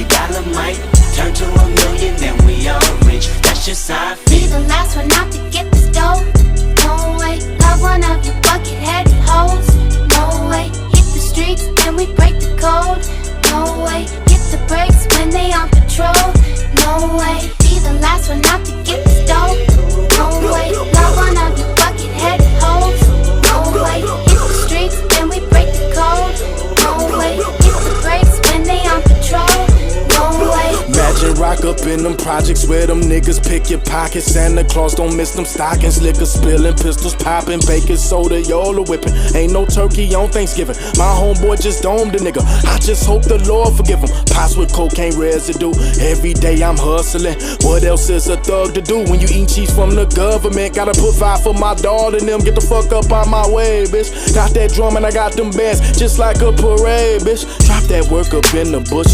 $8 might turn to $1 million, and we all rich. That's just how I Be feel. the last one out to get this dough. No way, love one of you bucket-headed hoes. No way, hit the streets and we break the code. No way, hit the brakes when they on patrol. No way, be the last one out to get this dough. No way, love one of you bucket-headed hoes. No way, hit the streets and we break the code. No way, hit the brakes when they on patrol. No way. Imagine rock up in them projects where them niggas pick your pockets. Santa Claus don't miss them stockings. Liquor spilling, pistols popping, baking soda, y'all are whipping. Ain't no turkey on Thanksgiving. My homeboy just domed a nigga. I just hope the Lord forgive him. Pots with cocaine residue. Every day I'm hustling. What else is a thug to do when you eat cheese from the government? Gotta put five for my daughter and them. Get the fuck up out my way, bitch. Got that drum and I got them bands just like a parade, bitch. Drop that work up in the bushes.